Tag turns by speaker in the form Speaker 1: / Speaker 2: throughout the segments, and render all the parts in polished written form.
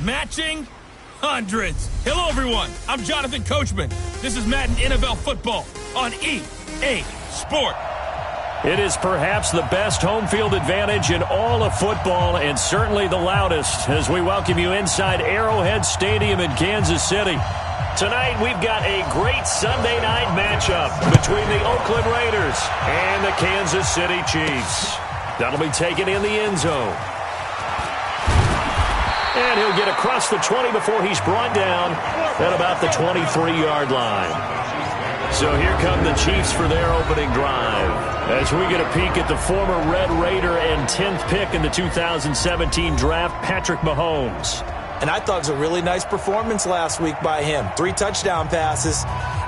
Speaker 1: matching hundreds. Hello, everyone. I'm Jonathan Coachman. This is Madden NFL Football on EA Sport.
Speaker 2: It is perhaps the best home field advantage in all of football and certainly the loudest as we welcome you inside Arrowhead Stadium in Kansas City. Tonight we've got a great Sunday night matchup between the Oakland Raiders and the Kansas City Chiefs. That'll be taken in the end zone. And he'll get across the 20 before he's brought down at about the 23-yard line. So here come the Chiefs for their opening drive as we get a peek at the former Red Raider and 10th pick in the 2017 draft, Patrick Mahomes.
Speaker 3: And I thought it was a really nice performance last week by him. 3 touchdown passes.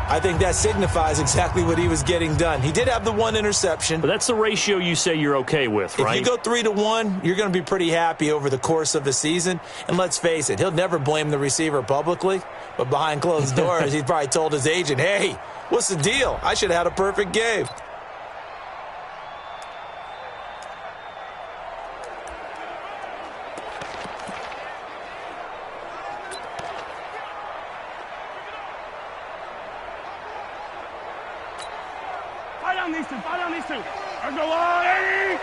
Speaker 3: I think that signifies exactly what he was getting done. He did have the 1 interception.
Speaker 2: But that's the ratio you say you're okay with, right?
Speaker 3: If you go 3-1, you're going to be pretty happy over the course of the season. And let's face it, he'll never blame the receiver publicly. But behind closed doors, he's probably told his agent, hey, what's the deal? I should have had a perfect game.
Speaker 4: Fight on these two. There's no line, Eddie.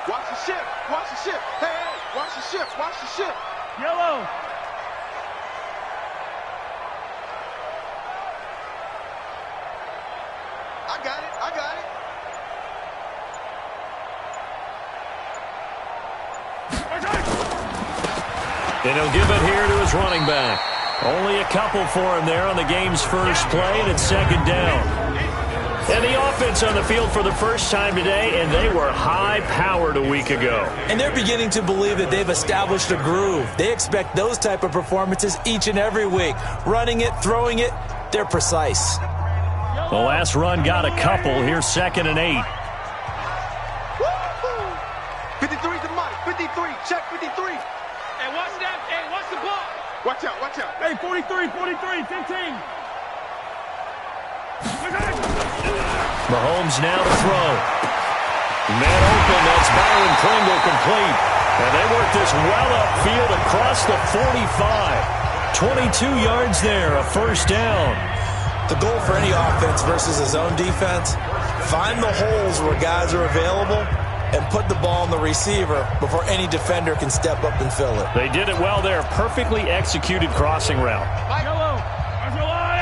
Speaker 5: Watch the shift. Watch the shift. Hey, watch the shift. Watch the shift.
Speaker 4: Yellow.
Speaker 5: I got it. I got it.
Speaker 2: And he'll give it here to his running back. Only a couple for him there on the game's first play, and it's second down. And the offense on the field for the first time today, and they were high-powered a week ago.
Speaker 3: And they're beginning to believe that they've established a groove. They expect those type of performances each and every week. Running it, throwing it, they're precise.
Speaker 2: The last run got a couple. Here's 2nd and 8.
Speaker 5: 53 to Mike. 53. Check 53.
Speaker 4: Hey, watch that. Hey, watch the ball.
Speaker 5: Watch out. Watch out.
Speaker 4: Hey, 43, 15.
Speaker 2: Mahomes now to throw. Man open, that's Byron Pringle complete. And they work this well upfield across the 45. 22 yards there, a first down.
Speaker 3: The goal for any offense versus a zone defense, find the holes where guys are available and put the ball on the receiver before any defender can step up and fill it.
Speaker 2: They did it well there. Perfectly executed crossing route.
Speaker 4: Yellow. There's no line.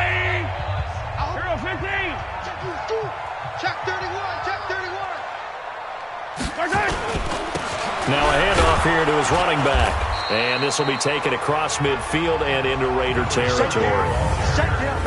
Speaker 4: 15.
Speaker 5: Check 31. Check 31.
Speaker 2: Now a handoff here to his running back. And this will be taken across midfield and into Raider territory.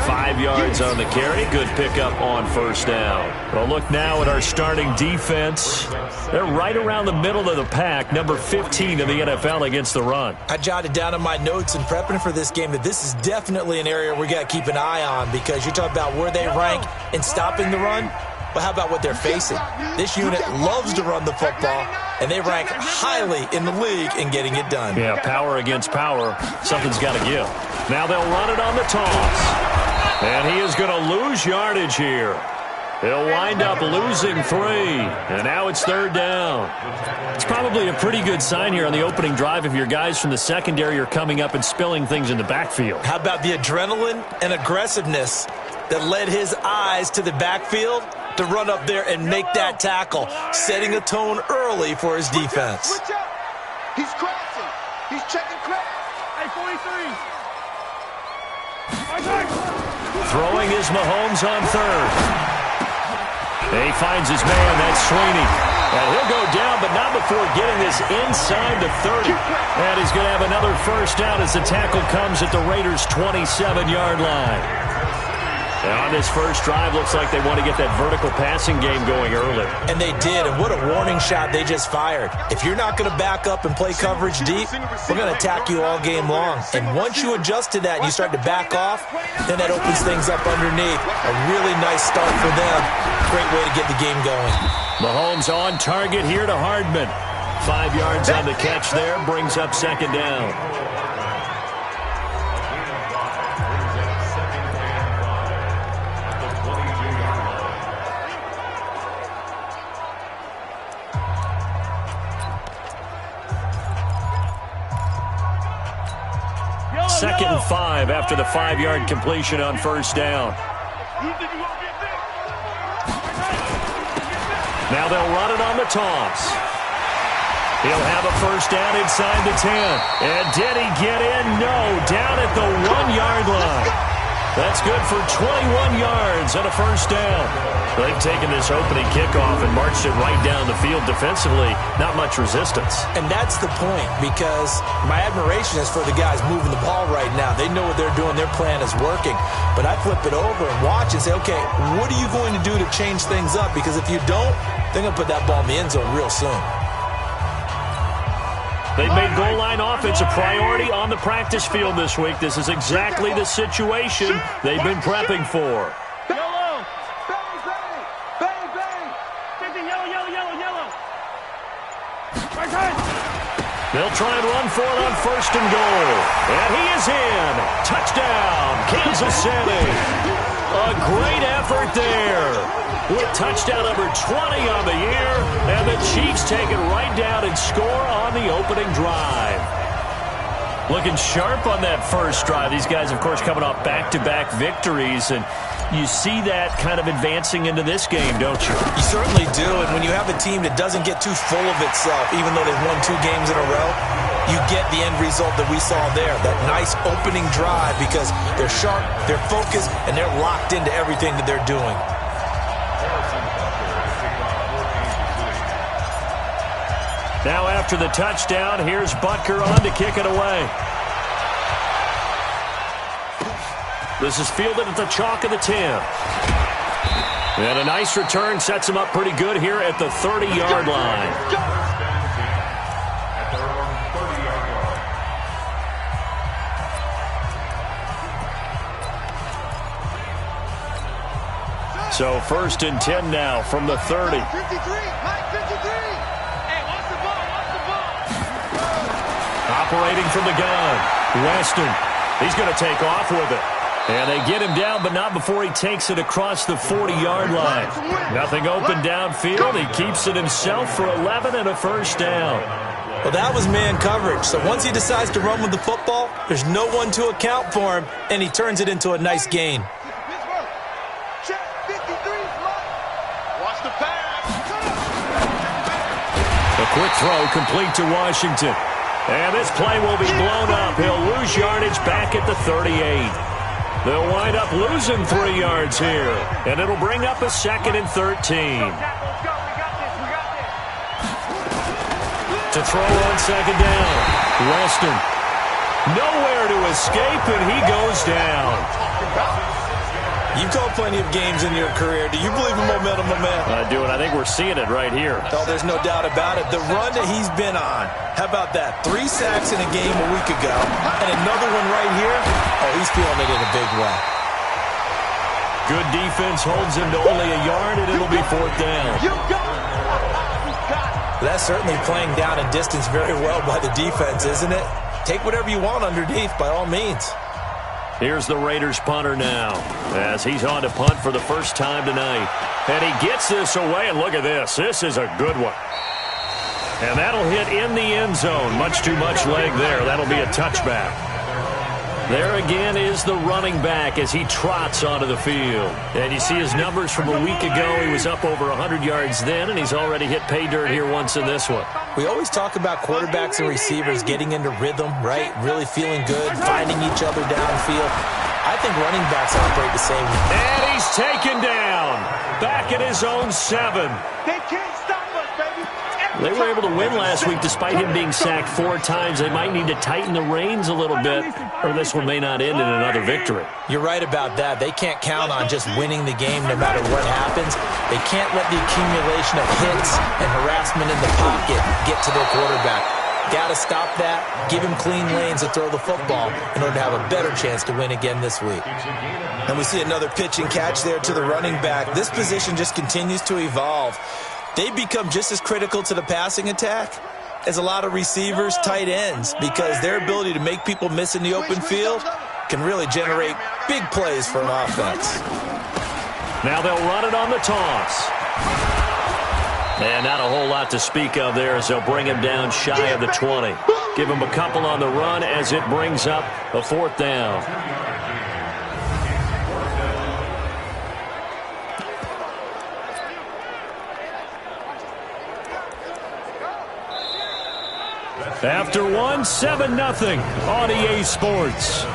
Speaker 2: 5 yards on the carry. Good pickup on first down. Well, look now at our starting defense. They're right around the middle of the pack, number 15 in the NFL against the run.
Speaker 3: I jotted down in my notes in prepping for this game that this is definitely an area we got to keep an eye on because you're talking about where they rank in stopping the run. But how about what they're facing? This unit loves to run the football, and they rank highly in the league in getting it done.
Speaker 2: Yeah, power against power. Something's got to give. Now they'll run it on the toss. And he is going to lose yardage here. He'll wind up losing 3. And now it's 3rd down. It's probably a pretty good sign here on the opening drive if your guys from the secondary are coming up and spilling things in the backfield.
Speaker 3: How about the adrenaline and aggressiveness that led his eyes to the backfield to run up there and make that tackle, setting a tone early for his defense.
Speaker 5: Switch up. He's crossing. He's checking crack.
Speaker 4: Hey, 43.
Speaker 2: Throwing is Mahomes on 3rd. He finds his man, that's Sweeney. And he'll go down, but not before getting this inside the 30. And he's going to have another first down as the tackle comes at the Raiders' 27-yard line. And on this first drive, looks like they want to get that vertical passing game going early.
Speaker 3: And they did, and what a warning shot they just fired. If you're not going to back up and play coverage deep, we're going to attack you all game long. And once you adjust to that and you start to back off, then that opens things up underneath. A really nice start for them. Great way to get the game going.
Speaker 2: Mahomes on target here to Hardman. 5 yards on the catch there, brings up 2nd down. 2nd and 5 after the 5-yard completion on first down. Now they'll run it on the toss. He'll have a first down inside the 10. And did he get in? No, down at the 1-yard line. That's good for 21 yards and a first down. They've taken this opening kickoff and marched it right down the field defensively. Not much resistance.
Speaker 3: And that's the point, because my admiration is for the guys moving the ball right now. They know what they're doing. Their plan is working. But I flip it over and watch and say, okay, what are you going to do to change things up? Because if you don't, they're going to put that ball in the end zone real soon.
Speaker 2: They've made goal line offense a priority on the practice field this week. This is exactly the situation they've been prepping for.
Speaker 4: Yellow. Bang, bang. Bang, bang. 50, yellow. Right side.
Speaker 2: They'll try and run for it on first and goal. And he is in. Touchdown, Kansas City. A great effort there. With touchdown number 20 on the year, and the Chiefs take it right down and score on the opening drive. Looking sharp on that first drive. These guys, of course, coming off back-to-back victories, and you see that kind of advancing into this game, don't you?
Speaker 3: You certainly do, and when you have a team that doesn't get too full of itself, even though they've won 2 games in a row, you get the end result that we saw there, that nice opening drive, because they're sharp, they're focused, and they're locked into everything that they're doing.
Speaker 2: Now after the touchdown, here's Butker on to kick it away. This is fielded at the chalk of the 10. And a nice return sets him up pretty good here at the 30-yard line. So first and 10 now from the 30. Operating from the gun, Weston. He's going to take off with it. And they get him down, but not before he takes it across the 40-yard line. Nothing open downfield. He keeps it himself for 11 and a first down.
Speaker 3: Well, that was man coverage. So once he decides to run with the football, there's no one to account for him, and he turns it into a nice gain.
Speaker 2: A quick throw complete to Washington. And this play will be blown up. He'll lose yardage back at the 38. They'll wind up losing 3 yards here. And it'll bring up a 2nd and 13. To throw on 2nd down. Weston. Nowhere to escape, and he goes down.
Speaker 3: You've called plenty of games in your career. Do you believe in momentum, my man?
Speaker 2: I do, and I think we're seeing it right here.
Speaker 3: Oh, there's no doubt about it. The run that he's been on. How about that? 3 sacks in a game a week ago, and another one right here. Oh, he's feeling it in a big way.
Speaker 2: Good defense holds him to only a yard, and it'll be 4th down.
Speaker 3: That's certainly playing down and distance very well by the defense, isn't it? Take whatever you want underneath, by all means.
Speaker 2: Here's the Raiders punter now as he's on to punt for the first time tonight. And he gets this away, and look at this. This is a good one. And that'll hit in the end zone. Much too much leg there. That'll be a touchback. There again is the running back as he trots onto the field. And you see his numbers from a week ago. He was up over 100 yards then, and he's already hit pay dirt here once in this one.
Speaker 3: We always talk about quarterbacks and receivers getting into rhythm, right? Really feeling good, finding each other downfield. I think running backs operate the same way.
Speaker 2: And he's taken down. Back at his own 7.
Speaker 4: They can't stop us, baby.
Speaker 2: They were able to win last week despite him being sacked 4 times. They might need to tighten the reins a little bit, or this one may not end in another victory.
Speaker 3: You're right about that. They can't count on just winning the game no matter what happens. They can't let the accumulation of hits and harassment in the pocket get to their quarterback. Got to stop that, give him clean lanes to throw the football in order to have a better chance to win again this week. And we see another pitch and catch there to the running back. This position just continues to evolve. They become just as critical to the passing attack as a lot of receivers, tight ends, because their ability to make people miss in the open field can really generate big plays for an offense.
Speaker 2: Now they'll run it on the toss. And not a whole lot to speak of there as they'll bring him down shy of the 20. Give him a couple on the run as it brings up a 4th down. After one, 7-0 on EA Sports.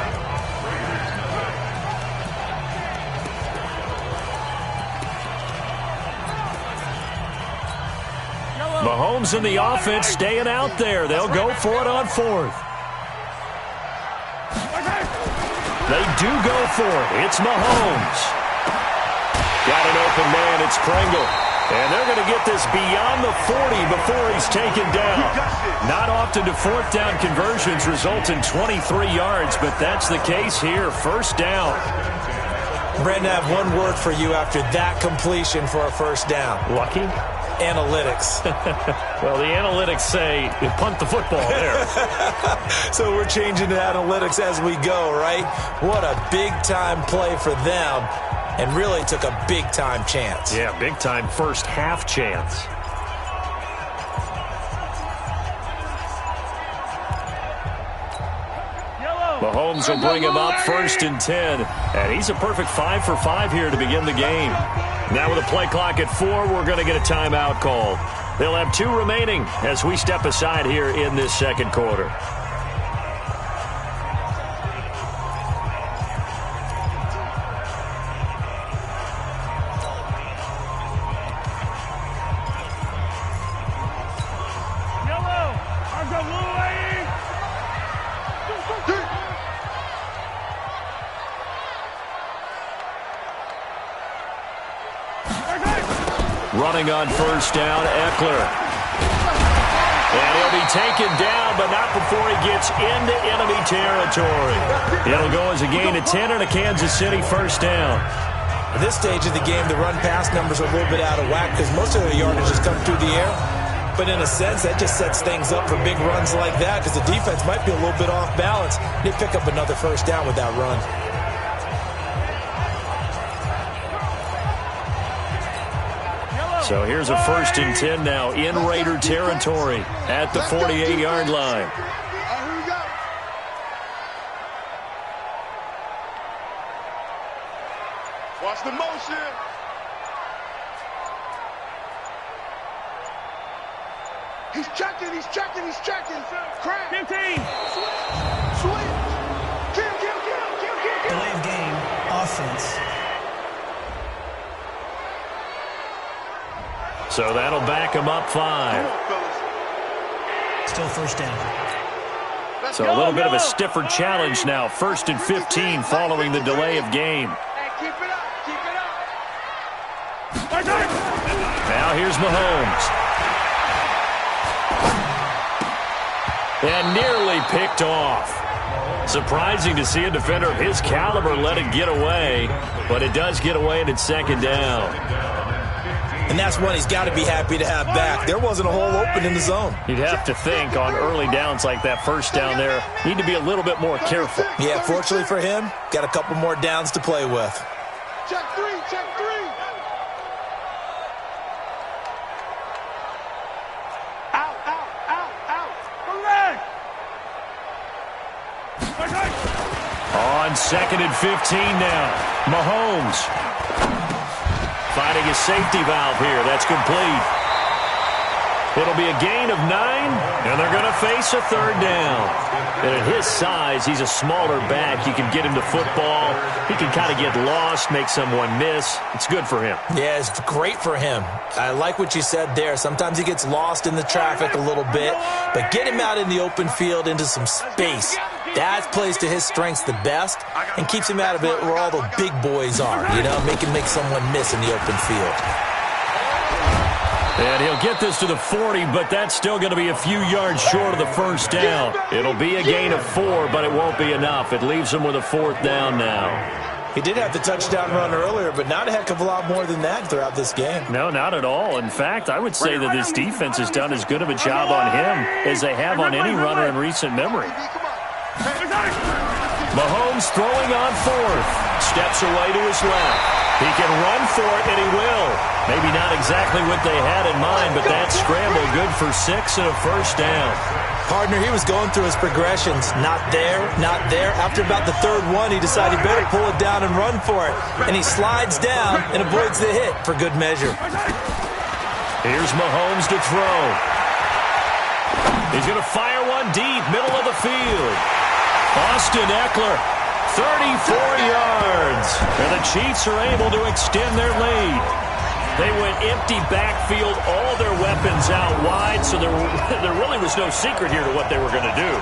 Speaker 2: Mahomes and the offense staying out there. They'll go for it on 4th. They do go for it. It's Mahomes. Got an open man. It's Pringle. And they're going to get this beyond the 40 before he's taken down. Not often do 4th down conversions result in 23 yards, but that's the case here. 1st down.
Speaker 3: Brandon, I have one word for you after that completion for a 1st down.
Speaker 2: Lucky?
Speaker 3: Analytics.
Speaker 2: Well, the analytics say you punt the football there.
Speaker 3: So we're changing to analytics as we go, right? What a big-time play for them, and really took a big-time chance.
Speaker 2: Yeah, big-time first half chance. Mahomes will bring him up 1st and 10. And he's a perfect 5 for 5 here to begin the game. Now with a play clock at 4, we're going to get a timeout call. They'll have 2 remaining as we step aside here in this 2nd quarter. Running on 1st down, Eckler. And he'll be taken down, but not before he gets into enemy territory. It'll go as a gain of 10 and a Kansas City 1st down.
Speaker 3: At this stage of the game, the run-pass numbers are a little bit out of whack because most of their yardage has come through the air. But in a sense, that just sets things up for big runs like that because the defense might be a little bit off balance. They pick up another 1st down with that run.
Speaker 2: So here's a 1st and 10 now in Raider territory at the 48-yard line.
Speaker 5: Here we go. Watch the motion. He's checking, he's checking, he's checking. Crack.
Speaker 4: 15.
Speaker 5: Switch. Kill.
Speaker 6: Delay of game, offense.
Speaker 2: So that'll back him up 5.
Speaker 6: Still 1st down.
Speaker 2: So a little bit of a stiffer challenge now. 1st and 15 following the delay of game.
Speaker 5: Hey, keep it up, keep it up.
Speaker 2: Now here's Mahomes. And nearly picked off. Surprising to see a defender of his caliber let it get away, but it does get away and it's 2nd down.
Speaker 3: And that's one he's got to be happy to have back. There wasn't a hole open in the zone.
Speaker 2: You'd have to think on early downs like that 1st down there, need to be a little bit more careful.
Speaker 3: Yeah, fortunately for him, got a couple more downs to play with.
Speaker 5: Check 3, check 3. Out.
Speaker 2: On 2nd and 15 now. Mahomes finding a safety valve here. That's complete. It'll be a gain of 9, and they're going to face a 3rd down. And at his size, he's a smaller back. You can get him to football. He can kind of get lost, make someone miss. It's good for him.
Speaker 3: Yeah, it's great for him. I like what you said there. Sometimes he gets lost in the traffic a little bit, but get him out in the open field into some space. That plays to his strengths the best and keeps him out of it where all the big boys are, you know, make someone miss in the open field.
Speaker 2: And he'll get this to the 40, but that's still going to be a few yards short of the 1st down. It'll be a gain of 4, but it won't be enough. It leaves him with a 4th down now.
Speaker 3: He did have the touchdown run earlier, but not a heck of a lot more than that throughout this game.
Speaker 2: No, not at all. In fact, I would say that this defense has done as good of a job on him as they have on any runner in recent memory. Mahomes throwing on 4th. Steps away to his left. He can run for it, and he will. Maybe not exactly what they had in mind, but that scramble good for 6 and a first down.
Speaker 3: Partner, he was going through his progressions. Not there, not there. After about the third one, he decided he better pull it down and run for it. And he slides down and avoids the hit for good measure.
Speaker 2: Here's Mahomes to throw. He's going to fire one deep, middle of the field. Austin Eckler, 34 yards. And the Chiefs are able to extend their lead. They went empty backfield, all their weapons out wide, so there really was no secret here to what they were going to do.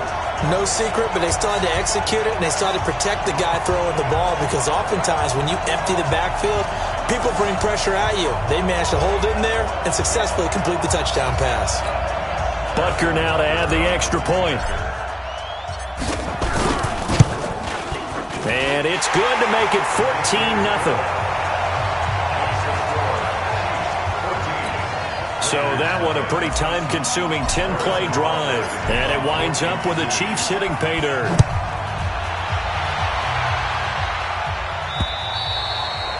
Speaker 3: No secret, but they still had to execute it, and they still had to protect the guy throwing the ball, because oftentimes when you empty the backfield, people bring pressure at you. They managed to hold in there and successfully complete the touchdown pass.
Speaker 2: Butker now to add the extra point. And it's good to make it 14-0. So that one a pretty time-consuming 10-play drive. And it winds up with the Chiefs hitting pay dirt.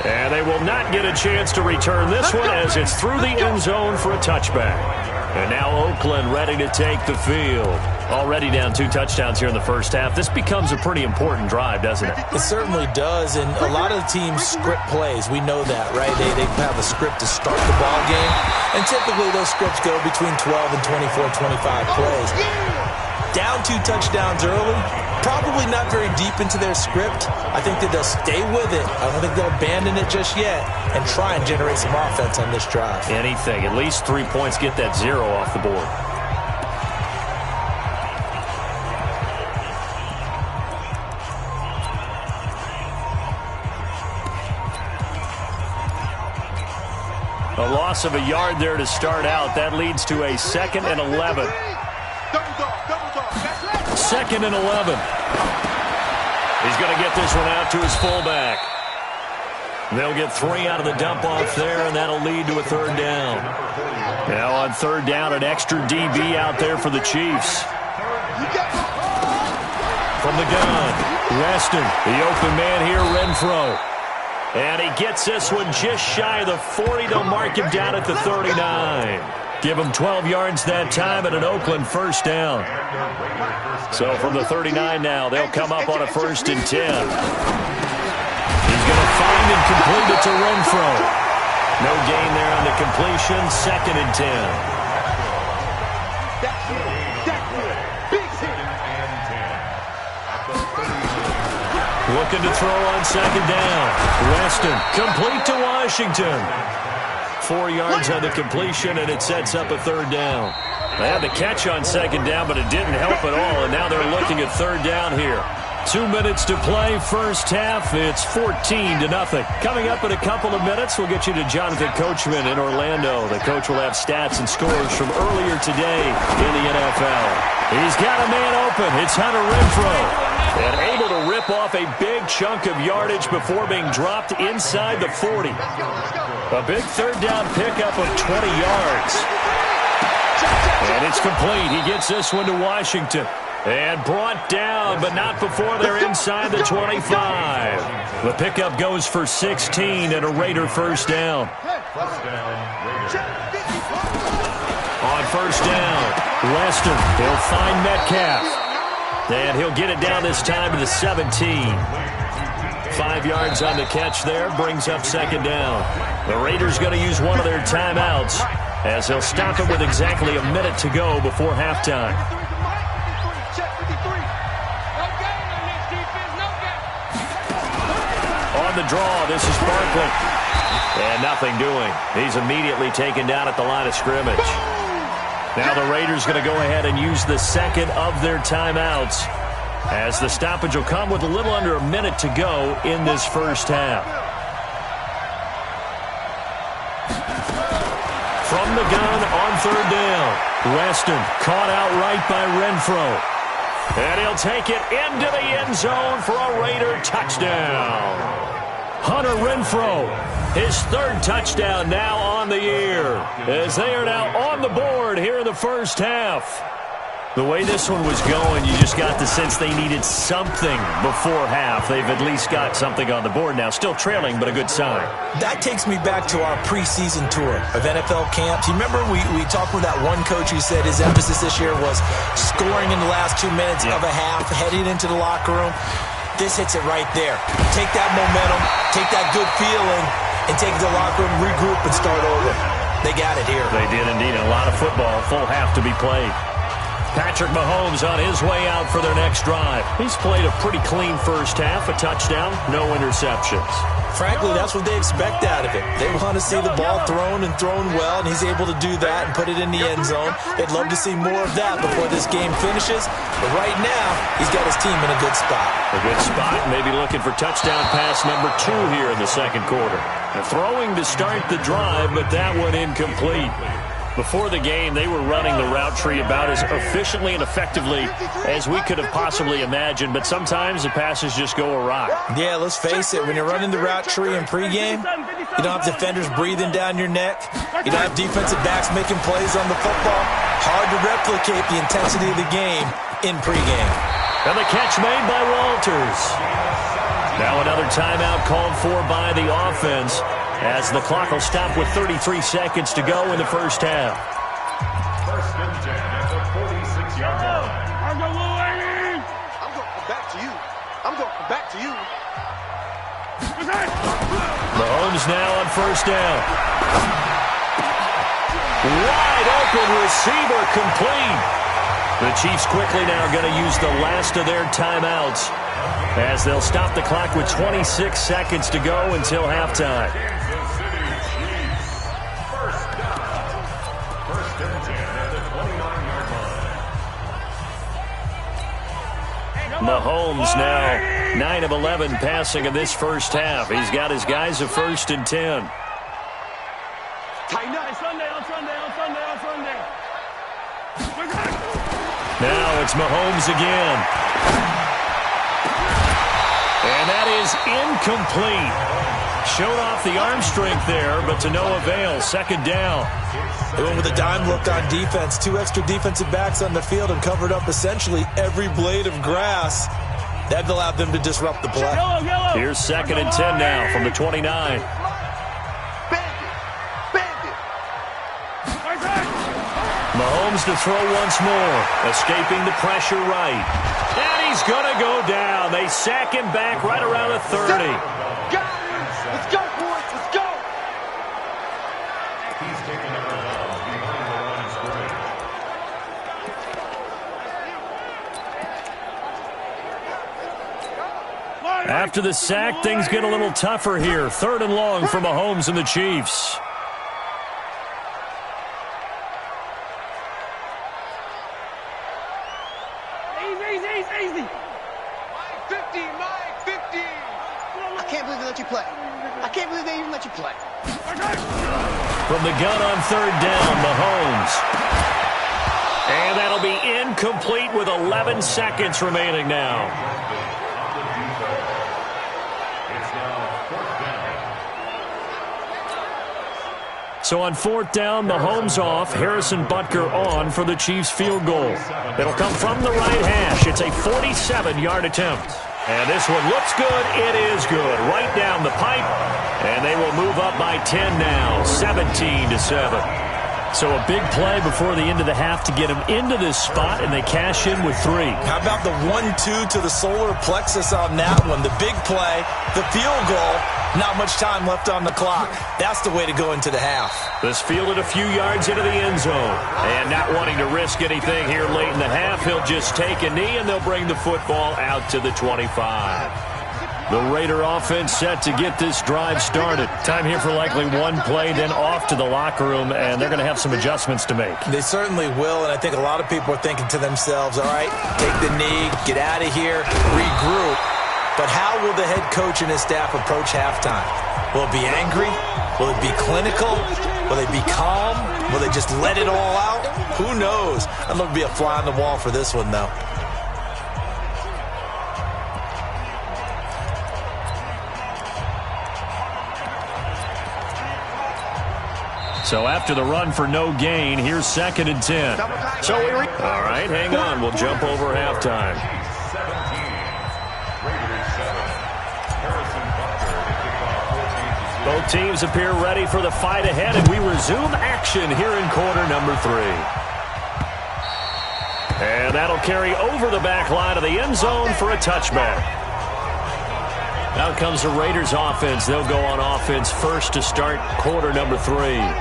Speaker 2: And they will not get a chance to return this one as it's through the end zone for a touchback. And now Oakland ready to take the field. Already down 2 touchdowns here in the first half. This becomes a pretty important drive, doesn't it?
Speaker 3: It certainly does, and a lot of the teams script plays. We know that, right? They have a script to start the ball game, and typically those scripts go between 12 and 24, 25 plays. Down 2 touchdowns early, probably not very deep into their script. I think that they'll stay with it. I don't think they'll abandon it just yet and try and generate some offense on this drive.
Speaker 2: Anything. At least 3 points, get that 0 off the board. A loss of a yard there to start out. That leads to a 2nd and 11. 2nd and 11. He's going to get this one out to his fullback. They'll get 3 out of the dump-off there, and that'll lead to a 3rd down. Now on 3rd down, an extra DB out there for the Chiefs. From the gun, Weston, the open man here, Renfro. And he gets this one just shy of the 40. They'll mark him down at the 39. Give him 12 yards that time and an Oakland first down. So from the 39 now, they'll come up on a 1st and 10. He's going to find and complete it to Renfro. No gain there on the completion. 2nd and 10. Looking to throw on 2nd down. Weston, complete to Washington. 4 yards on the completion, and it sets up a 3rd down. They had the catch on 2nd down, but it didn't help at all, and now they're looking at 3rd down here. 2 minutes to play, first half. It's 14-0. Coming up in a couple of minutes, we'll get you to Jonathan Coachman in Orlando. The coach will have stats and scores from earlier today in the NFL. He's got a man open. It's Hunter Renfro. And able to rip off a big chunk of yardage before being dropped inside the 40. A big 3rd down pickup of 20 yards. And it's complete. He gets this one to Washington. And brought down, but not before they're inside the 25. The pickup goes for 16 and a Raider first down. On 1st down, Weston, he'll find Metcalf. And he'll get it down this time to the 17. 5 yards on the catch there, brings up 2nd down. The Raiders going to use one of their timeouts as they'll stop it with exactly a minute to go before halftime. On the draw, this is Barkley. And nothing doing. He's immediately taken down at the line of scrimmage. Now the Raiders going to go ahead and use the 2nd of their timeouts as the stoppage will come with a little under a minute to go in this first half. From the gun on 3rd down, Weston caught outright by Renfro. And he'll take it into the end zone for a Raider touchdown. Hunter Renfro, his 3rd touchdown now on the year, as they are now on the board here in the first half. The way this one was going, you just got the sense they needed something before half. They've at least got something on the board now. Still trailing, but a good sign.
Speaker 3: That takes me back to our preseason tour of NFL camps. You remember we talked with that one coach who said his emphasis this year was scoring in the last 2 minutes of a half, heading into the locker room. This hits it right there. Take that momentum, take that good feeling, and take it to the locker room, regroup, and start over. They got it here.
Speaker 2: They did indeed. A lot of football, full half to be played. Patrick Mahomes on his way out for their next drive. He's played a pretty clean first half, a touchdown, no interceptions.
Speaker 3: Frankly, that's what they expect out of him. They want to see the ball thrown and thrown well, and he's able to do that and put it in the end zone. They'd love to see more of that before this game finishes. But right now, he's got his team in a good spot.
Speaker 2: A good spot, maybe looking for touchdown pass number 2 here in the second quarter. And throwing to start the drive, but that one incomplete. Before the game, they were running the route tree about as efficiently and effectively as we could have possibly imagined, but sometimes the passes just go awry.
Speaker 3: Yeah, let's face it, when you're running the route tree in pregame, you don't have defenders breathing down your neck. You don't have defensive backs making plays on the football. Hard to replicate the intensity of the game in pregame.
Speaker 2: And the catch made by Walters. Now another timeout called for by the offense, as the clock will stop with 33 seconds to go in the first half.
Speaker 5: First and 10 at the 46-yard line.
Speaker 4: I'm going to
Speaker 5: come back to you. I'm going to come back to you.
Speaker 2: Mahomes now on first down. Wide open receiver complete. The Chiefs quickly now going to use the last of their timeouts, as they'll stop the clock with 26 seconds to go until halftime. Mahomes now 9 of 11 passing in this first half. He's got his guys at 1st and 10. Now it's Mahomes again. And that is incomplete. Showed off the arm strength there, but to no avail. Second down.
Speaker 3: They went with a dime look on defense. 2 extra defensive backs on the field and covered up essentially every blade of grass. That allowed them to disrupt the play.
Speaker 2: Here's 2nd and 10 now from the 29. Mahomes to throw once more. Escaping the pressure right. And he's going to go down. They sack him back right around the 30.
Speaker 5: Got it. Let's go, boys. Let's go.
Speaker 4: He's taking it behind the line of scrimmage.
Speaker 2: After the sack, things get a little tougher here. 3rd and long for Mahomes and the Chiefs.
Speaker 4: Easy.
Speaker 5: Mike 50, Mike 50.
Speaker 7: I can't believe they let you play. I can't believe they even let you play.
Speaker 2: From the gun on 3rd down, Mahomes. And that'll be incomplete with 11 seconds remaining now. So on 4th down, Mahomes off, Harrison Butker on for the Chiefs field goal. It'll come from the right hash. It's a 47-yard attempt. And this one looks good. It is good. Right down the pipe. And they will move up by 10 now, 17-7. So a big play before the end of the half to get them into this spot, and they cash in with 3.
Speaker 3: How about the 1-2 to the solar plexus on that one? The big play, the field goal, not much time left on the clock. That's the way to go into the half.
Speaker 2: This fielded a few yards into the end zone. And not wanting to risk anything here late in the half, he'll just take a knee, and they'll bring the football out to the 25. The Raider offense set to get this drive started. Time here for likely one play, then off to the locker room, and they're going to have some adjustments to make.
Speaker 3: They certainly will, and I think a lot of people are thinking to themselves, all right, take the knee, get out of here, regroup. But how will the head coach and his staff approach halftime? Will it be angry? Will it be clinical? Will they be calm? Will they just let it all out? Who knows? I'd love to be a fly on the wall for this one, though.
Speaker 2: So after the run for no gain, here's 2nd and 10. All right, hang on. We'll jump over halftime. Both teams appear ready for the fight ahead, and we resume action here in quarter number 3. And that'll carry over the back line of the end zone for a touchback. Out comes the Raiders offense. They'll go on offense first to start quarter number 3.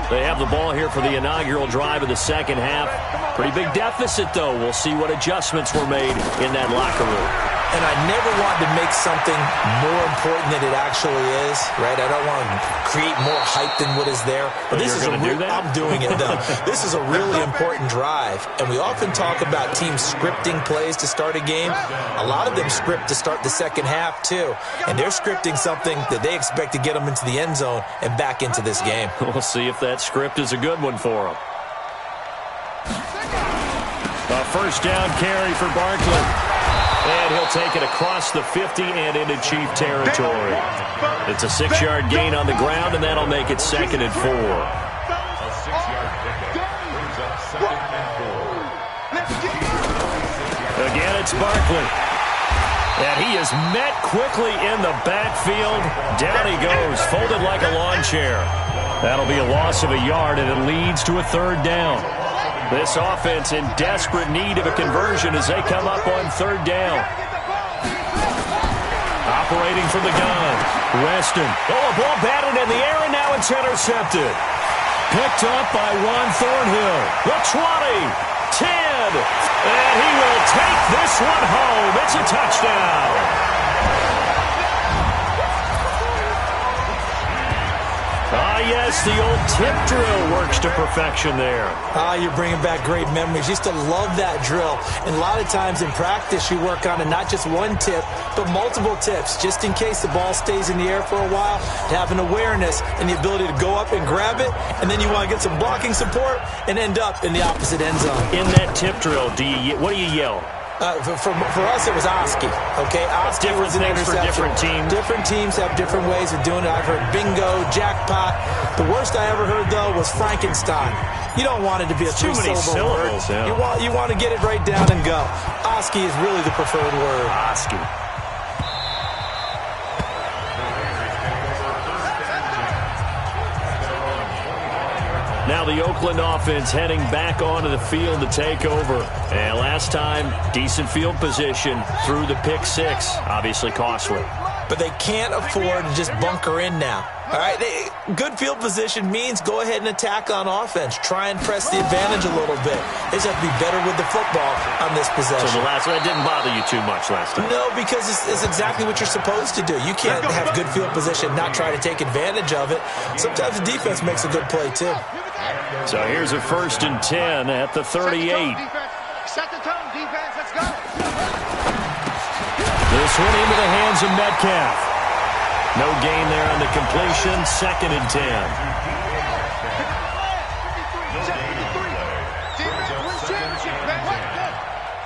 Speaker 2: They have the ball here for the inaugural drive of the second half. Pretty big deficit, though. We'll see what adjustments were made in that locker room.
Speaker 3: And I never wanted to make something more important than it actually is, right? I don't want to create more hype than what is there. But this is I'm doing it, though. This is a really important drive. And we often talk about teams scripting plays to start a game. A lot of them script to start the second half, too. And they're scripting something that they expect to get them into the end zone and back into this game.
Speaker 2: We'll see if that script is a good one for them. A first down carry for Barkley. And he'll take it across the 50 and into Chief territory. It's a 6-yard gain on the ground, and that'll make it 2nd and 4. Again, it's Barkley. And he is met quickly in the backfield. Down he goes, folded like a lawn chair. That'll be a loss of a yard, and it leads to a 3rd down. This offense in desperate need of a conversion as they come up on 3rd down. Operating from the gun. Weston. Oh, a ball batted in the air, and now it's intercepted. Picked up by Juan Thornhill. The 20. 10. And he will take this one home. It's a touchdown. Yes, the old tip drill works to perfection there.
Speaker 3: You're bringing back great memories. Used to love that drill. And a lot of times in practice, you work on it, not just one tip, but multiple tips, just in case the ball stays in the air for a while, to have an awareness and the ability to go up and grab it, and then you want to get some blocking support and end up in the opposite end zone.
Speaker 2: In that tip drill, what do you yell?
Speaker 3: For us, it was Oski. Okay, Oski was an interception.
Speaker 2: For different teams.
Speaker 3: Different teams have different ways of doing it. I've heard bingo, jackpot. The worst I ever heard, though, was Frankenstein. You don't want it to be a three-syllable word. Yeah. You want to get it right down and go. Oski is really the preferred word.
Speaker 2: Oski. Now the Oakland offense heading back onto the field to take over. And last time, decent field position through the pick 6. Obviously costly.
Speaker 3: But they can't afford to just bunker in now. All right, good field position means go ahead and attack on offense. Try and press the advantage a little bit. They just have to be better with the football on this possession.
Speaker 2: So that didn't bother you too much last time?
Speaker 3: No, because it's exactly what you're supposed to do. You can't have good field position, not try to take advantage of it. Sometimes the defense makes a good play, too.
Speaker 2: So here's a 1st and 10 at the 38.
Speaker 5: Set the tone, defense. Let's go.
Speaker 2: This one into the hands of Metcalf. No gain there on the completion. 2nd and 10.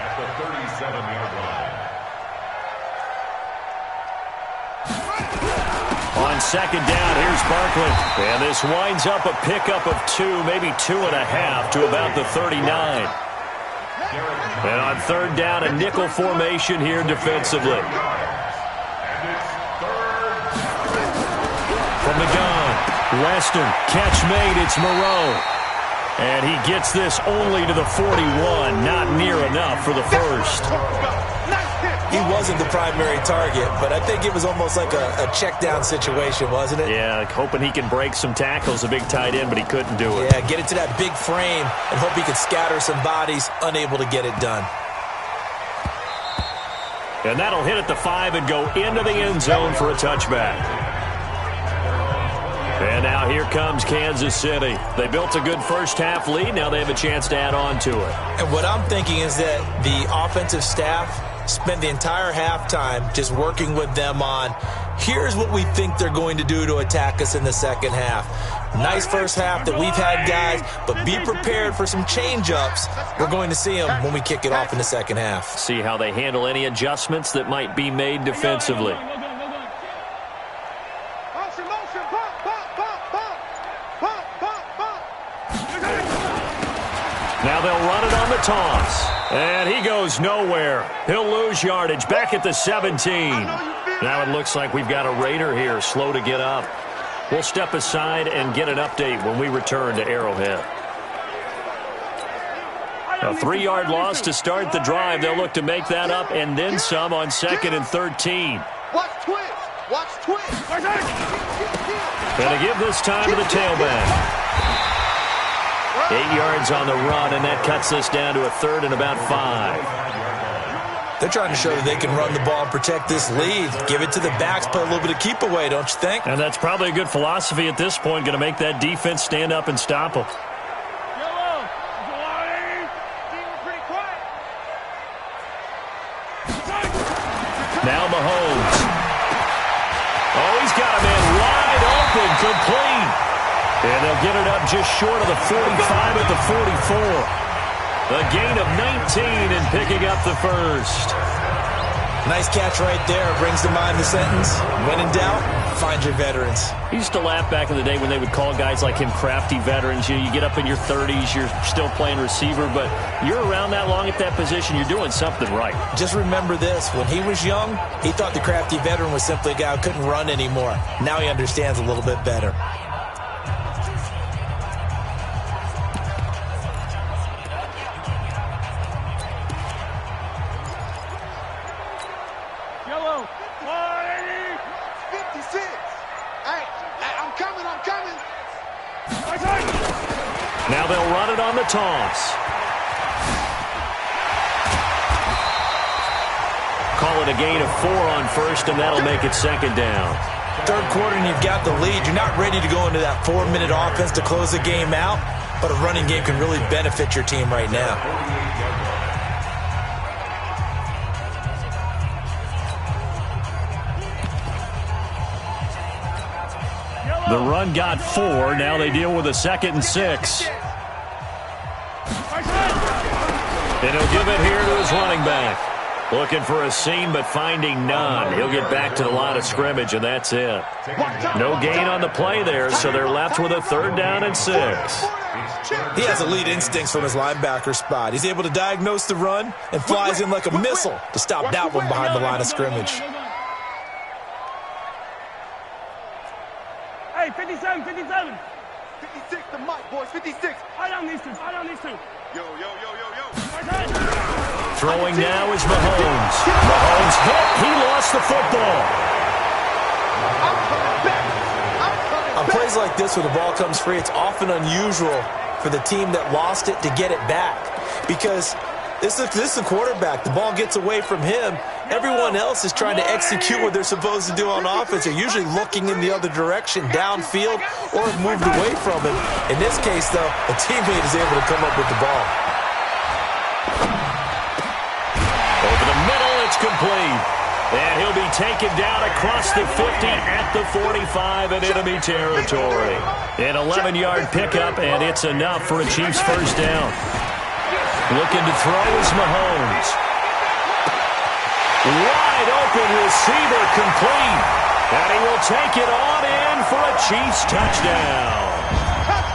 Speaker 5: At the 37-yard line.
Speaker 2: On 2nd down, here's Barkley. And this winds up a pickup of 2, maybe 2.5 to about the 39. And on 3rd down, a nickel formation here defensively. From the gun, Weston, catch made, it's Moreau. And he gets this only to the 41, not near enough for the first.
Speaker 3: He wasn't the primary target, but I think it was almost like a check down situation, wasn't it?
Speaker 2: Yeah, like hoping he can break some tackles, a big tight end, but he couldn't do it.
Speaker 3: Yeah, get it to that big frame and hope he could scatter some bodies, unable to get it done.
Speaker 2: And that'll hit at the 5 and go into the end zone for a touchback. And now here comes Kansas City. They built a good first-half lead. Now they have a chance to add on to it.
Speaker 3: And what I'm thinking is that the offensive staff spent the entire halftime just working with them on, here's what we think they're going to do to attack us in the second half. Nice first half that we've had, guys, but be prepared for some change-ups. We're going to see them when we kick it off in the second half.
Speaker 2: See how they handle any adjustments that might be made defensively. toss. And he goes nowhere. He'll lose yardage back at the 17. Now it looks like we've got a Raider here, slow to get up. We'll step aside and get an update when we return to Arrowhead. A 3-yard loss to start the drive. They'll look to make that up and then some on 2nd and 13.
Speaker 5: Watch twist. Watch twist.
Speaker 2: Going to give this time to the tailback. 8 yards on the run, and that cuts us down to a 3rd and about 5.
Speaker 3: They're trying to show that they can run the ball and protect this lead. Give it to the backs, play a little bit of keep away, don't you think?
Speaker 2: And that's probably a good philosophy at this point, going to make that defense stand up and stop them. Now Mahomes. Oh, he's got a man wide open, complete. And they'll get it up just short of the 45 at the 44. A gain of 19 and picking up the first.
Speaker 3: Nice catch right there. Brings to mind the sentence, when in doubt, find your veterans.
Speaker 2: He used to laugh back in the day when they would call guys like him crafty veterans. You get up in your 30s, you're still playing receiver, but you're around that long at that position, you're doing something right.
Speaker 3: Just remember this. When he was young, he thought the crafty veteran was simply a guy who couldn't run anymore. Now he understands a little bit better.
Speaker 2: Now they'll run it on the toss. Call it a gain of 4 on first, and that'll make it 2nd down.
Speaker 3: 3rd quarter, and you've got the lead. You're not ready to go into that 4-minute offense to close the game out, but a running game can really benefit your team right now.
Speaker 2: The run got 4. Now they deal with a 2nd and 6. And he'll give it here to his running back. Looking for a seam, but finding none. He'll get back to the line of scrimmage, and that's it. No gain on the play there, so they're left with a 3rd down and 6.
Speaker 3: He has elite instincts from his linebacker spot. He's able to diagnose the run and flies in like a missile to stop that one behind the line of scrimmage.
Speaker 4: Hey, 57, 57.
Speaker 5: 56 to Mike, boys, 56.
Speaker 4: I don't need to.
Speaker 5: Yo.
Speaker 2: Throwing now is Mahomes. Mahomes hit. He lost the football.
Speaker 3: On plays like this where the ball comes free, it's often unusual for the team that lost it to get it back. Because this is the quarterback. The ball gets away from him. Everyone else is trying to execute what they're supposed to do on offense. They're usually looking in the other direction, downfield, or have moved away from him. In this case, though, a teammate is able to come up with the ball.
Speaker 2: Over the middle, it's complete. And he'll be taken down across the 50 at the 45 in enemy territory. An 11-yard pickup, and it's enough for a Chiefs 1st down. Looking to throw is Mahomes. Wide open receiver, complete. And he will take it on in for a Chiefs touchdown.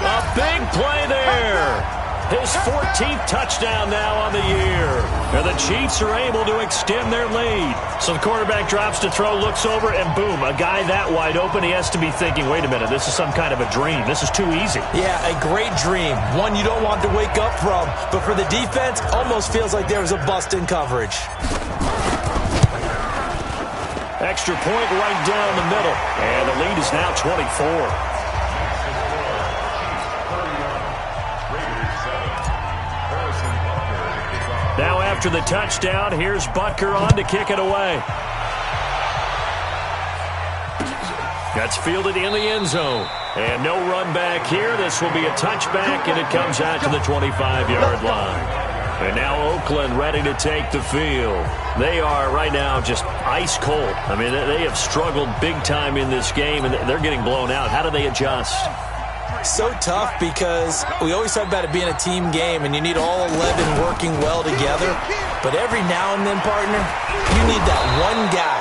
Speaker 2: A big play there. His 14th touchdown now on the year. And the Chiefs are able to extend their lead. So the quarterback drops to throw, looks over, and boom, a guy that wide open. He has to be thinking, wait a minute, this is some kind of a dream. This is too easy.
Speaker 3: Yeah, a great dream. One you don't want to wake up from. But for the defense, almost feels like there was a bust in coverage.
Speaker 2: Extra point right down the middle. And the lead is now 24. Now after the touchdown, here's Butker on to kick it away. That's fielded in the end zone. And no run back here. This will be a touchback, and it comes out to the 25-yard line. And now Oakland ready to take the field. They are right now just ice cold. I mean, they have struggled big time in this game, and they're getting blown out. How do they adjust?
Speaker 3: So tough because we always talk about it being a team game, and you need all 11 working well together. But every now and then, partner, you need that one guy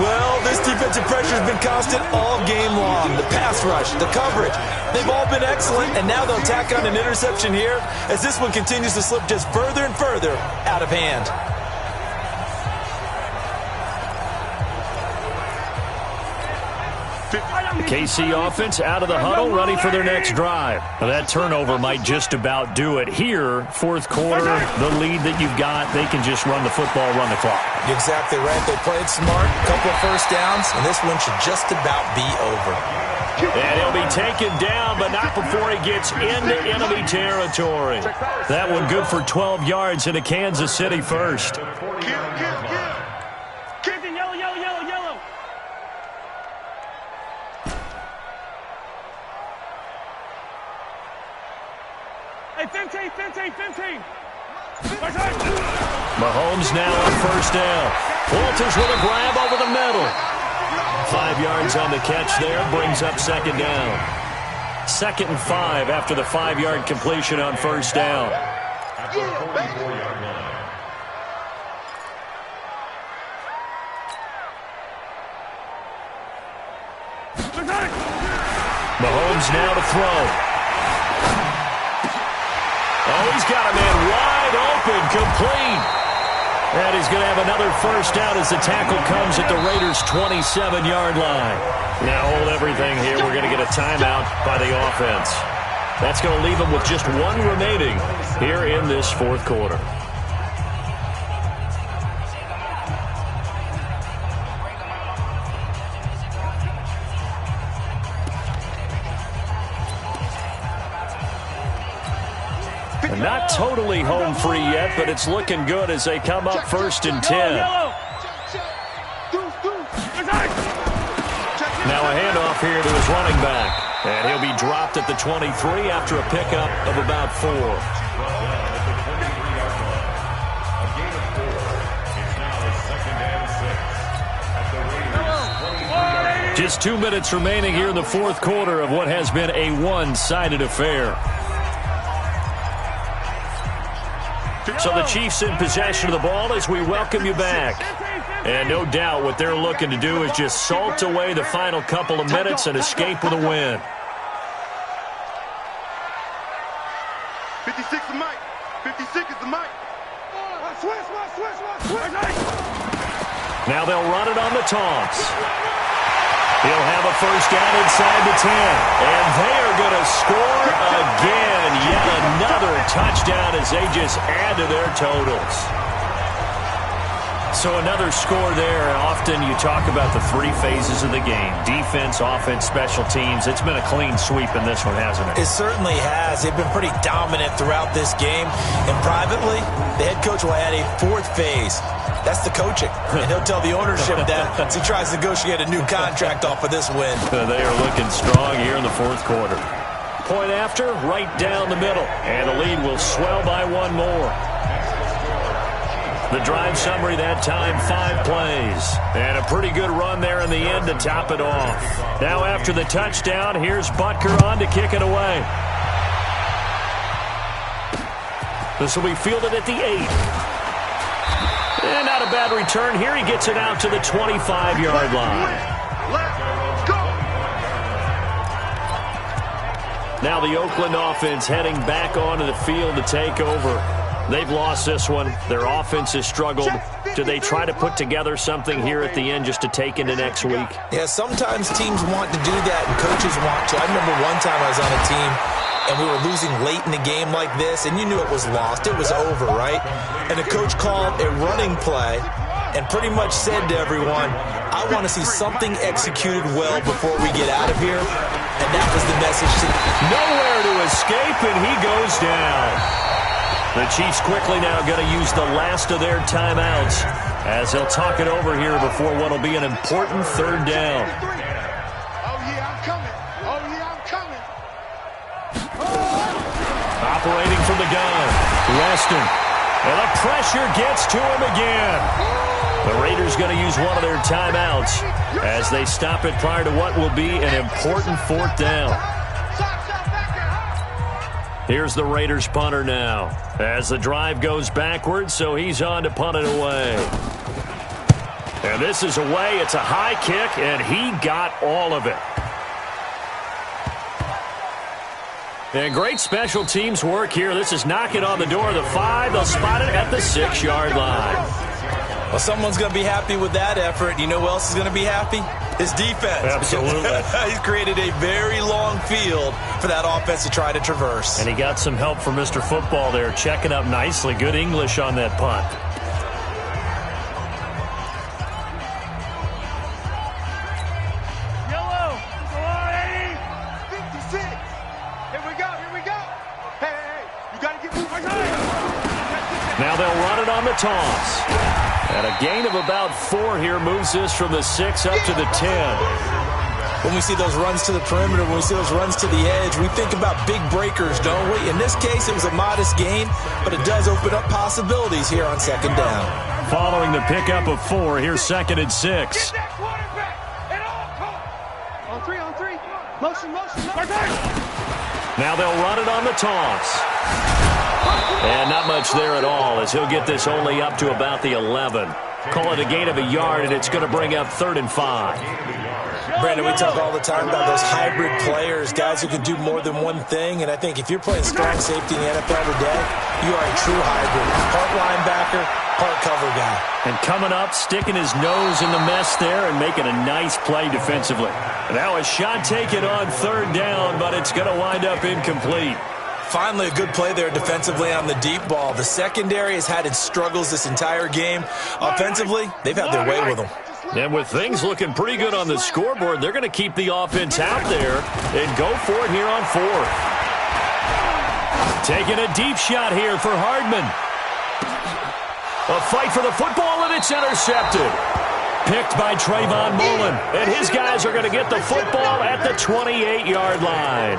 Speaker 3: Well, this defensive pressure has been constant all game long. The pass rush, the coverage, they've all been excellent, and now they'll tack on an interception here as this one continues to slip just further and further out of hand.
Speaker 2: The KC offense out of the huddle, ready for their next drive. Now, that turnover might just about do it here. Fourth quarter, the lead that you've got, they can just run the football, run the clock.
Speaker 3: You're exactly right. They played smart, a couple of first downs, and this one should just about be over.
Speaker 2: And he'll be taken down, but not before he gets into enemy territory. That one good for 12 yards into Kansas City first.
Speaker 4: Hey, 15.
Speaker 2: Mahomes now on first down. Walters with a grab over the middle. 5 yards on the catch there, brings up second down. 2nd and 5 after the 5-yard completion on first down. Mahomes now to throw. Oh, he's got a man wide open, complete. And he's going to have another first down as the tackle comes at the Raiders' 27-yard line. Now hold everything here. We're going to get a timeout by the offense. That's going to leave them with just one remaining here in this fourth quarter. Not totally home free yet, but it's looking good as they come up 1st and 10. Now a handoff here to his running back. And he'll be dropped at the 23 after a pickup of about 4. Just 2 minutes remaining here in the fourth quarter of what has been a one-sided affair. So the Chiefs in possession of the ball as we welcome you back. And no doubt what they're looking to do is just salt away the final couple of minutes and escape with a win.
Speaker 5: 56 is Mike. 56 is the Mike.
Speaker 2: Now they'll run it on the taunts. He'll have a first down inside the 10. And they are going to score again. Yet another touchdown as they just add to their totals. So another score there. Often you talk about the 3 phases of the game. Defense, offense, special teams. It's been a clean sweep in this one, hasn't it?
Speaker 3: It certainly has. They've been pretty dominant throughout this game. And privately, the head coach will add a 4th phase. That's the coaching. And he'll tell the ownership that as he tries to negotiate a new contract off of this win.
Speaker 2: They are looking strong here in the fourth quarter. Point after, right down the middle. And the lead will swell by 1 more. The drive summary that time, 5 plays. And a pretty good run there in the end to top it off. Now after the touchdown, here's Butker on to kick it away. This will be fielded at the 8. And not a bad return here. He gets it out to the 25-yard line. Now the Oakland offense heading back onto the field to take over. They've lost this one. Their offense has struggled. Do they try to put together something here at the end just to take into next week?
Speaker 3: Yeah, sometimes teams want to do that and coaches want to. I remember one time I was on a team and we were losing late in the game like this, and you knew it was lost. It was over, right? And the coach called a running play and pretty much said to everyone, I want to see something executed well before we get out of here. And that was the message.
Speaker 2: Nowhere to escape, and he goes down. The Chiefs quickly now going to use the last of their timeouts as they'll talk it over here before what will be an important 3rd down.
Speaker 5: Oh, yeah, I'm coming. Oh, yeah, I'm coming.
Speaker 2: Operating from the gun, Weston. And the pressure gets to him again. The Raiders going to use one of their timeouts as they stop it prior to what will be an important 4th down. Here's the Raiders punter now as the drive goes backwards, so he's on to punt it away. And this is away. It's a high kick, and he got all of it. And great special teams work here. This is knocking on the door of the 5. They'll spot it at the 6-yard line.
Speaker 3: Well, someone's going to be happy with that effort. You know who else is going to be happy? His defense.
Speaker 2: Absolutely.
Speaker 3: He's created a very long field for that offense to try to traverse.
Speaker 2: And he got some help from Mr. Football there, checking up nicely. Good English on that punt.
Speaker 4: Yellow. Go on,
Speaker 5: 56. Here we go. Hey, you got to get moving.
Speaker 2: Now they'll run it on the toss. And a gain of about 4 here moves this from the 6 up to the 10.
Speaker 3: When we see those runs to the perimeter, when we see those runs to the edge, we think about big breakers, don't we? In this case, it was a modest gain, but it does open up possibilities here on second down.
Speaker 2: Following the pickup of 4, here's 2nd and 6.
Speaker 5: Get that quarterback at all costs.
Speaker 7: On three. Motion.
Speaker 2: Now they'll run it on the toss. And not much there at all, as he'll get this only up to about the 11. Call it a gain of a yard, and it's going to bring up 3rd and 5.
Speaker 3: Brandon, we talk all the time about those hybrid players, guys who can do more than one thing. And I think if you're playing strong safety in the NFL today, you are a true hybrid. Part linebacker, part cover guy.
Speaker 2: And coming up, sticking his nose in the mess there and making a nice play defensively. Now a shot taken on 3rd down, but it's going to wind up incomplete.
Speaker 3: Finally, a good play there defensively on the deep ball. The secondary has had its struggles this entire game. Offensively, they've had their way with them.
Speaker 2: And with things looking pretty good on the scoreboard, they're going to keep the offense out there and go for it here on 4th. Taking a deep shot here for Hardman. A fight for the football, and it's intercepted. Picked by Trayvon Mullen. And his guys are going to get the football at the 28-yard line.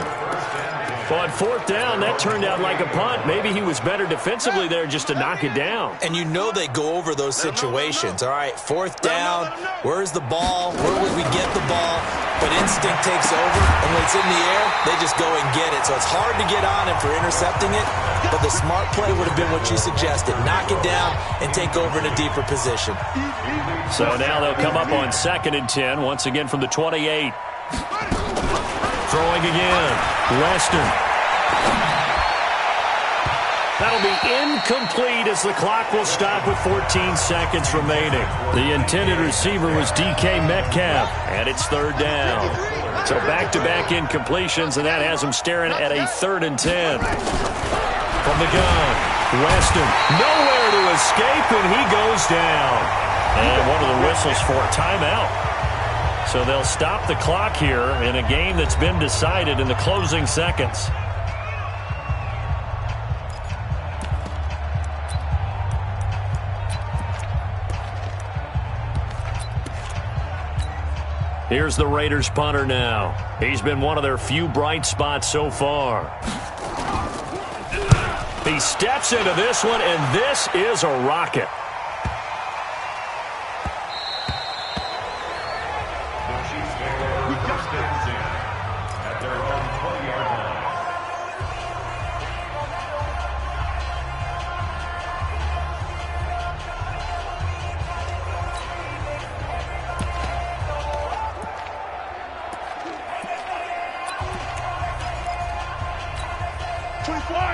Speaker 2: But 4th down, that turned out like a punt. Maybe he was better defensively there just to knock it down.
Speaker 3: And you know they go over those situations. All right, 4th down, where's the ball? Where would we get the ball? But instinct takes over, and when it's in the air, they just go and get it. So it's hard to get on him for intercepting it, but the smart play would have been what you suggested. Knock it down and take over in a deeper position.
Speaker 2: So now they'll come up on 2nd and 10, once again from the 28. Throwing again. Weston. That'll be incomplete as the clock will stop with 14 seconds remaining. The intended receiver was DK Metcalf, and it's 3rd down. So back-to-back incompletions, and that has him staring at a 3rd and 10. From the gun, Weston. Nowhere to escape, and he goes down. And one of the whistles for a timeout. So they'll stop the clock here in a game that's been decided in the closing seconds. Here's the Raiders punter now. He's been one of their few bright spots so far. He steps into this one, and this is a rocket.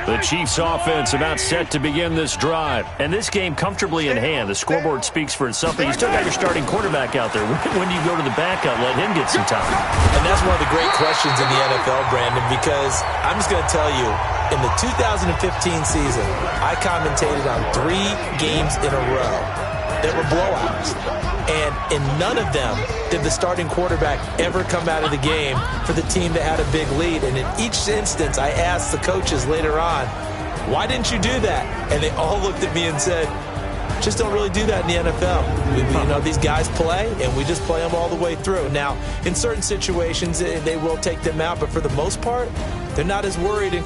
Speaker 2: The Chiefs offense about set to begin this drive. And this game comfortably in hand. The scoreboard speaks for itself, but you still got your starting quarterback out there. When do you go to the backup, let him get some time?
Speaker 3: And that's one of the great questions in the NFL, Brandon, because I'm just going to tell you, in the 2015 season, I commentated on 3 games in a row that were blowouts. And in none of them did the starting quarterback ever come out of the game for the team that had a big lead. And in each instance, I asked the coaches later on, why didn't you do that? And they all looked at me and said, just don't really do that in the NFL. These guys play, and we just play them all the way through. Now, in certain situations, they will take them out, but for the most part, they're not as worried and